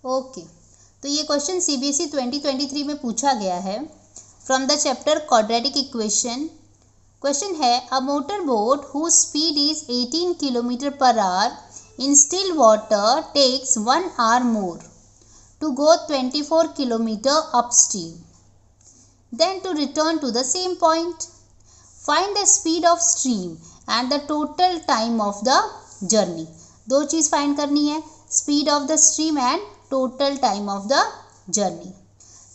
Okay, तो ये question CBSE 2023 में पूछा गया है from the chapter quadratic equation. Question है a motor boat whose speed is 18 kilometre per hour in still water takes 1 hour more to go 24 kilometre upstream than to return to the same point. Find the speed of stream and the total time of the journey. दो चीज़ find करनी है, speed of the stream and total time of the journey.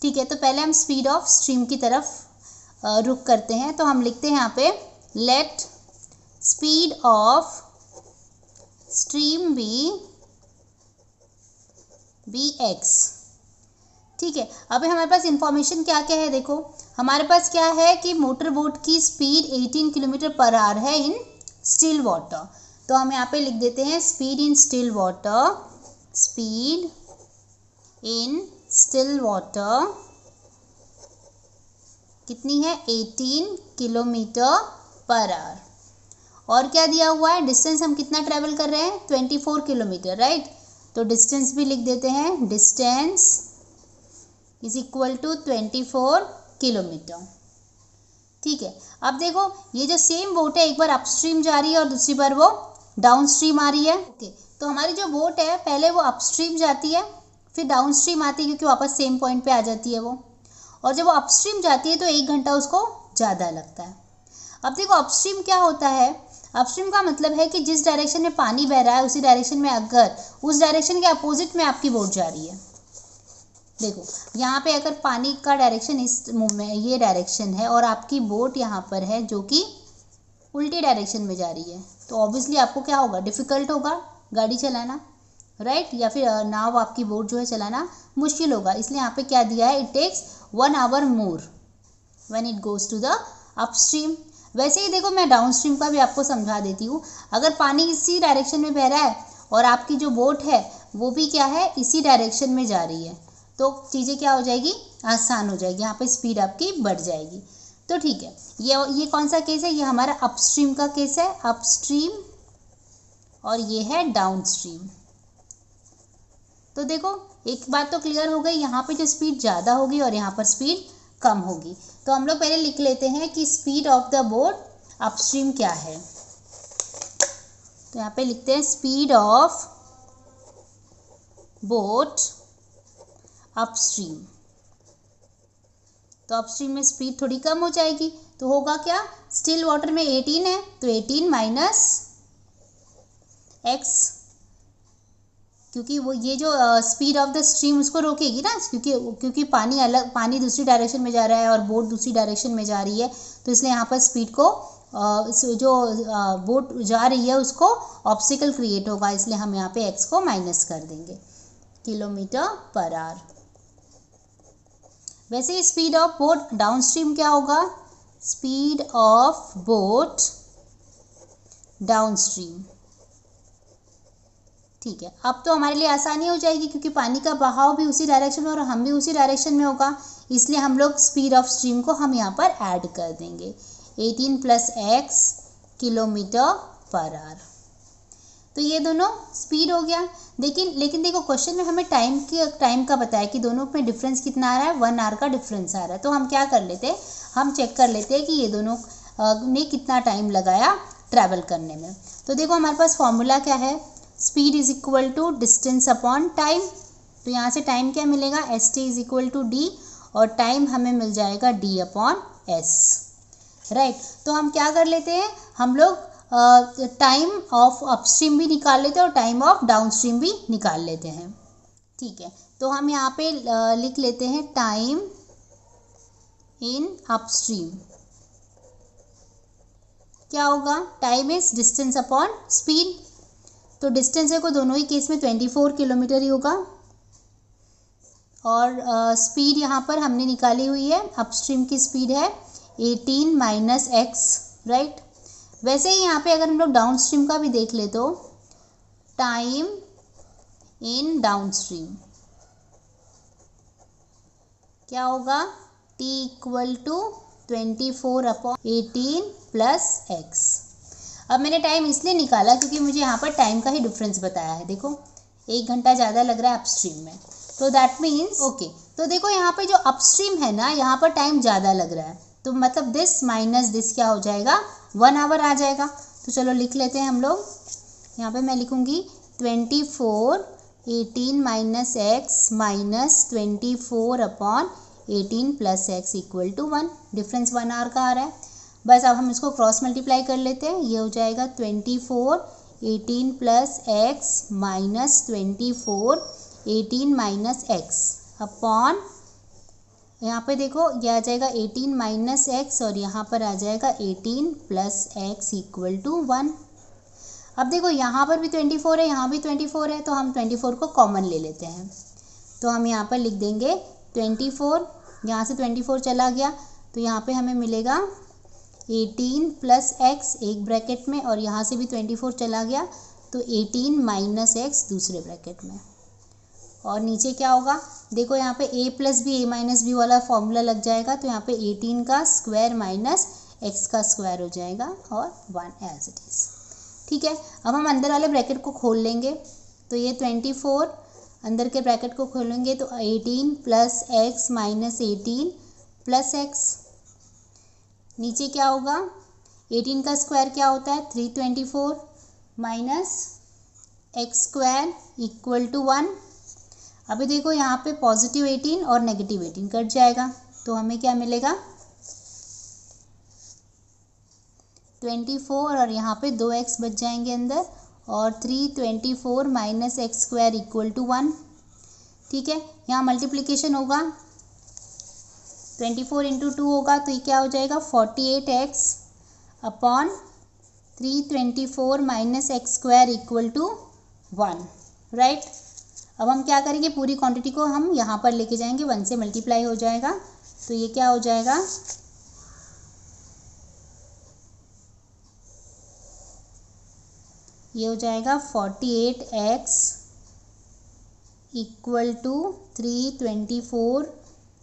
ठीक है, तो पहले हम speed of stream की तरफ रुक करते हैं। तो हम लिखते हैं यहाँ पे let speed of stream be x। ठीक है, अभी हमारे पास इंफॉर्मेशन क्या क्या है, देखो हमारे पास क्या है कि मोटर बोट की स्पीड 18 किलोमीटर पर आवर है इन स्टिल वाटर। तो हम यहाँ पे लिख देते हैं speed in still water, speed in still water कितनी है 18 किलोमीटर पर आवर। और क्या दिया हुआ है, डिस्टेंस हम कितना ट्रेवल कर रहे हैं 24 किलोमीटर, राइट। तो डिस्टेंस भी लिख देते हैं, distance is equal to 24 kilometre. ठीक है, अब देखो ये जो सेम बोट है एक बार अपस्ट्रीम जा रही है और दूसरी बार वो डाउन स्ट्रीम आ रही है। ओके, तो हमारी जो बोट है पहले वो अपस्ट्रीम जाती है फिर डाउन स्ट्रीम आती है क्योंकि वापस सेम पॉइंट पे आ जाती है वो, और जब वो अपस्ट्रीम जाती है तो 1 घंटा उसको ज़्यादा लगता है। अब देखो अपस्ट्रीम क्या होता है, अपस्ट्रीम का मतलब है कि जिस डायरेक्शन में पानी बह रहा है उसी डायरेक्शन में अगर उस डायरेक्शन के अपोजिट में आपकी बोट जा रही है। देखो यहाँ पे अगर पानी का डायरेक्शन इस में ये डायरेक्शन है और आपकी बोट यहाँ पर है जो कि उल्टी डायरेक्शन में जा रही है, तो ऑब्वियसली आपको क्या होगा, डिफ़िकल्ट होगा गाड़ी चलाना, राइट। या फिर नाव आपकी बोट जो है चलाना मुश्किल होगा। इसलिए यहाँ पे क्या दिया है, it takes 1 hour more when it goes to the upstream. वैसे ही देखो मैं डाउन स्ट्रीम का भी आपको समझा देती हूँ। अगर पानी इसी डायरेक्शन में बह रहा है और आपकी जो बोट है वो भी क्या है इसी डायरेक्शन में जा रही है, तो चीज़ें क्या हो जाएगी, आसान हो जाएगी, यहाँ पे स्पीड आपकी बढ़ जाएगी। तो ठीक है, ये कौन सा केस है, ये हमारा अपस्ट्रीम का केस है, अपस्ट्रीम, और ये है डाउन स्ट्रीम। तो देखो एक बात तो क्लियर हो गई, यहाँ पे जो स्पीड ज़्यादा होगी और यहाँ पर स्पीड कम होगी। तो हम लोग पहले लिख लेते हैं कि speed of the boat upstream क्या है। तो यहाँ पे लिखते हैं स्पीड ऑफ बोट अपस्ट्रीम। तो अपस्ट्रीम में स्पीड थोड़ी कम हो जाएगी, तो होगा क्या, स्टिल वाटर में 18 है तो 18 माइनस x, क्योंकि वो ये जो स्पीड ऑफ द स्ट्रीम उसको रोकेगी ना, क्योंकि पानी दूसरी डायरेक्शन में जा रहा है और बोट दूसरी डायरेक्शन में जा रही है, तो इसलिए यहाँ पर स्पीड को जो बोट जा रही है उसको ऑब्स्टिकल क्रिएट होगा, इसलिए हम यहाँ पे x को माइनस कर देंगे, किलोमीटर पर आवर। वैसे ही speed of boat downstream क्या होगा, speed of boat downstream. ठीक है, अब तो हमारे लिए आसानी हो जाएगी क्योंकि पानी का बहाव भी उसी डायरेक्शन में और हम भी उसी डायरेक्शन में होगा, इसलिए हम लोग स्पीड ऑफ स्ट्रीम को हम यहाँ पर ऐड कर देंगे, 18 + x किलोमीटर पर आवर। तो ये दोनों स्पीड हो गया। लेकिन देखो क्वेश्चन में हमें टाइम का बताया कि दोनों में डिफरेंस कितना आ रहा है, 1 hour का डिफरेंस आ रहा है। तो हम क्या कर लेते हैं, हम चेक कर लेते हैं कि ये दोनों ने कितना टाइम लगाया ट्रैवल करने में। तो देखो हमारे पास फॉर्मूला क्या है, speed is equal to distance upon time. तो यहाँ से टाइम क्या मिलेगा, st is equal to d, और टाइम हमें मिल जाएगा d/s, राइट। तो हम क्या कर लेते हैं, हम लोग टाइम ऑफ अपस्ट्रीम भी निकाल लेते हैं और टाइम ऑफ डाउनस्ट्रीम भी निकाल लेते हैं। ठीक है, तो हम यहाँ पे लिख लेते हैं टाइम इन अपस्ट्रीम क्या होगा, time is distance upon speed. तो डिस्टेंस है को दोनों ही केस में 24 किलोमीटर ही होगा, और स्पीड यहाँ पर हमने निकाली हुई है, अपस्ट्रीम की स्पीड है 18 माइनस x, राइट। वैसे ही यहाँ पे अगर हम लोग डाउन स्ट्रीम का भी देख ले तो टाइम इन डाउन स्ट्रीम क्या होगा, t = 24/18 + x। अब मैंने टाइम इसलिए निकाला क्योंकि मुझे यहाँ पर टाइम का ही डिफरेंस बताया है। देखो 1 घंटा ज़्यादा लग रहा है अपस्ट्रीम में, तो दैट मीन्स ओके, तो देखो यहाँ पे जो अपस्ट्रीम है ना, यहाँ पर टाइम ज़्यादा लग रहा है, तो मतलब दिस माइनस दिस क्या हो जाएगा, 1 आवर आ जाएगा। तो चलो लिख लेते हैं हम लोग। यहाँ पे मैं लिखूँगी 24 18 minus x minus 24 upon 18 plus x equal to 1। Difference 1 hour का आ रहा है। बस अब हम इसको क्रॉस मल्टीप्लाई कर लेते हैं। ये हो जाएगा 24 18 plus x minus 24 18 minus x upon, यहाँ पे देखो ये आ जाएगा 18 माइनस एक्स और यहाँ पर आ जाएगा 18 प्लस एक्स इक्वल टू 1। अब देखो यहाँ पर भी 24 है, यहाँ भी 24 है, तो हम 24 को कॉमन ले लेते हैं। तो हम यहाँ पर लिख देंगे 24, यहाँ से 24 चला गया तो यहाँ पे हमें मिलेगा 18 प्लस एक्स एक ब्रैकेट में, और यहाँ से भी 24 चला गया तो 18 माइनस एक्स दूसरे ब्रैकेट में। और नीचे क्या होगा, देखो यहाँ पे a plus b a minus b वाला फॉर्मूला लग जाएगा, तो यहाँ पे 18 का स्क्वायर माइनस x का स्क्वायर हो जाएगा और 1 एज इट इज़। ठीक है, अब हम अंदर वाले ब्रैकेट को खोल लेंगे, तो ये 24 अंदर के ब्रैकेट को खोलेंगे तो 18 plus x minus 18 plus x. नीचे क्या होगा, 18 का स्क्वायर क्या होता है 324 minus x square equal to 1। अभी देखो यहाँ पे पॉजिटिव 18 और नेगेटिव 18 कट जाएगा, तो हमें क्या मिलेगा 24 और यहाँ पे 2x बच जाएंगे अंदर, और 324 minus x square equal to 1। ठीक है, यहाँ मल्टीप्लिकेशन होगा 24 इंटू 2 होगा, तो ये क्या हो जाएगा 48x upon 324 minus x square equal to 1। Right, अब हम क्या करेंगे, पूरी क्वांटिटी को हम यहाँ पर लेके जाएंगे, 1 से मल्टीप्लाई हो जाएगा, तो ये क्या हो जाएगा ये हो जाएगा 48x equal to 324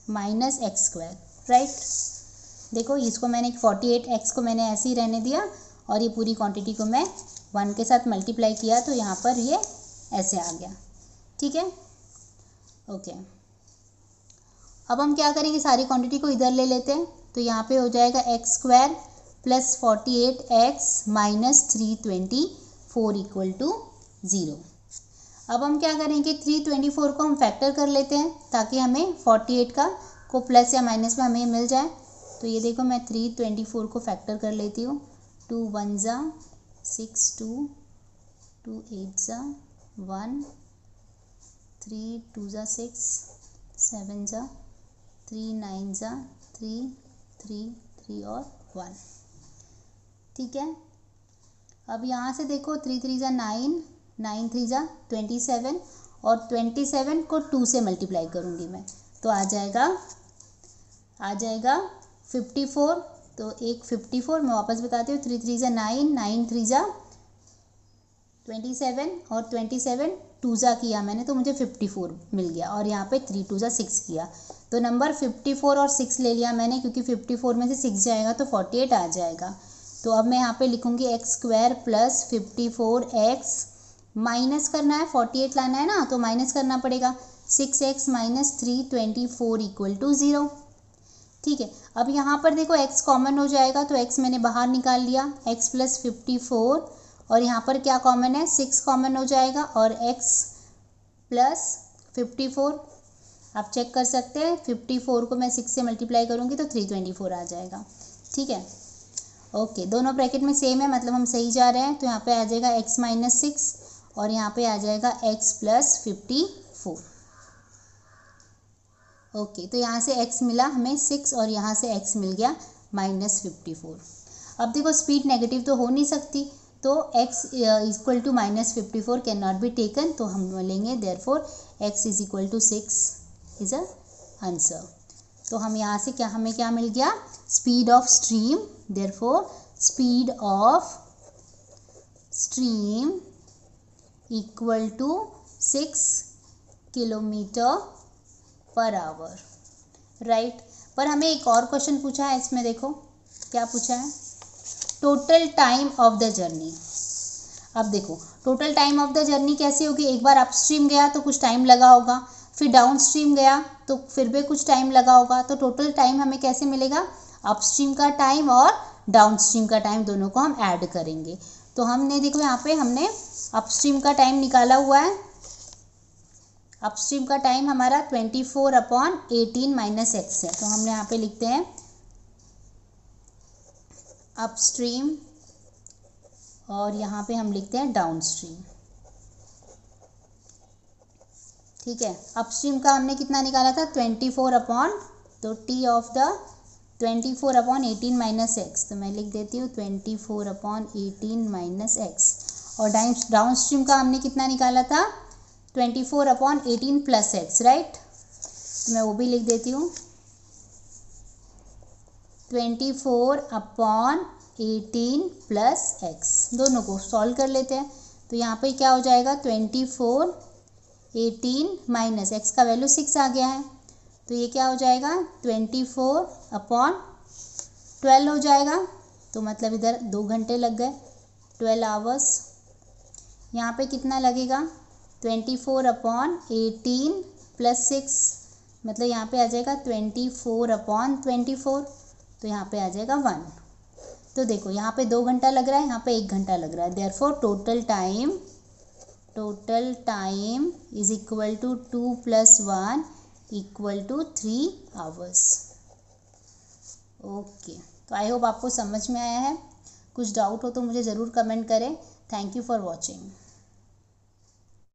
minus x square. Right, देखो इसको मैंने 48x को मैंने ऐसे ही रहने दिया और ये पूरी क्वांटिटी को मैं 1 के साथ मल्टीप्लाई किया, तो यहाँ पर ये ऐसे आ गया। ठीक है, ओके। अब हम क्या करेंगे, सारी क्वांटिटी को इधर ले लेते हैं, तो यहाँ पे हो जाएगा x square plus 48x minus 324 equal to 0। अब हम क्या करेंगे, 324 को हम फैक्टर कर लेते हैं ताकि हमें 48 का को प्लस या माइनस में हमें मिल जाए। तो ये देखो मैं 324 को फैक्टर कर लेती हूँ। 2 1 जा 6, 2 8 जा 1, 3 2 जा 6, 7 जा 3, 9 जा 3, 3 3 और 1। ठीक है, अब यहाँ से देखो 3 3 जा 9, 9 3 जा 27, और 27 को 2 से मल्टीप्लाई करूँगी मैं, तो आ जाएगा 54। तो एक 54 मैं वापस बताती हूँ, 3 3 जा 9, 9 3 जा 27, और 27 2 जा किया मैंने तो मुझे 54 मिल गया, और यहाँ पे 3 2 जा 6 किया, तो नंबर 54 और 6 ले लिया मैंने, क्योंकि 54 में से 6 जाएगा तो 48 आ जाएगा। तो अब मैं यहाँ पे लिखूँगी x square plus 54x, minus करना है 48 लाना है ना, तो माइनस करना पड़ेगा 6x माइनस 324 इक्वल टू 0। ठीक है, अब यहाँ पर देखो x कॉमन हो जाएगा, तो x मैंने बाहर निकाल लिया, x प्लस 54, और यहाँ पर क्या कॉमन है 6 कॉमन हो जाएगा, और x प्लस 54 आप चेक कर सकते हैं, 54 को मैं 6 से मल्टीप्लाई करूँगी तो 324 आ जाएगा। ठीक है, ओके, दोनों ब्रैकेट में सेम है, मतलब हम सही जा रहे हैं। तो यहाँ पे आ जाएगा x माइनस 6 और यहाँ पे आ जाएगा x प्लस 54। ओके, तो यहाँ से x मिला हमें 6 और यहाँ से x मिल गया माइनस 54। अब देखो स्पीड नेगेटिव तो हो नहीं सकती, तो x equal to minus 54 can not be taken, तो हम लेंगे therefore x is equal to 6 is a answer. तो हम यहाँ से क्या हमें क्या मिल गया, speed of stream, therefore speed of stream equal to 6 kilometre per hour. Right, पर हमें एक और क्वेश्चन पूछा है इसमें, देखो क्या पूछा है, total time of the journey. अब देखो total time of the journey कैसे होगी, एक बार अपस्ट्रीम गया तो कुछ टाइम लगा होगा, फिर डाउन स्ट्रीम गया तो फिर भी कुछ टाइम लगा होगा, तो टोटल टाइम हमें कैसे मिलेगा, अपस्ट्रीम का टाइम और डाउन स्ट्रीम का टाइम दोनों को हम ऐड करेंगे। तो हमने देखो यहाँ पे हमने अपस्ट्रीम का टाइम निकाला हुआ है। अपस्ट्रीम का टाइम हमारा 24/18 - x है। तो हमने यहाँ पे लिखते हैं अपस्ट्रीम और यहाँ पे हम लिखते हैं डाउन स्ट्रीम। ठीक है, अपस्ट्रीम का हमने कितना निकाला था 24 तो टी ऑफ द 24/18 - x, तो मैं लिख देती हूँ 24/18 - x। और डाउन स्ट्रीम का हमने कितना निकाला था 24/18 + x, राइट। तो मैं वो भी लिख देती हूँ 24/18 + x। दोनों को सॉल्व कर लेते हैं। तो यहाँ पे क्या हो जाएगा 24/18 - x का वैल्यू 6 आ गया है, तो ये क्या हो जाएगा 24/12 हो जाएगा। तो मतलब इधर 2 घंटे लग गए, 12 आवर्स। यहाँ पे कितना लगेगा 24/18 + 6, मतलब यहाँ पे आ जाएगा 24/24, तो यहाँ पे आ जाएगा 1। तो देखो यहाँ पे 2 घंटा लग रहा है, यहाँ पे 1 घंटा लग रहा है। Therefore total time is equal to 2 + 1 = 3 hours. Okay, तो आई होप आपको समझ में आया है। कुछ डाउट हो तो मुझे ज़रूर कमेंट करें। Thank you for watching.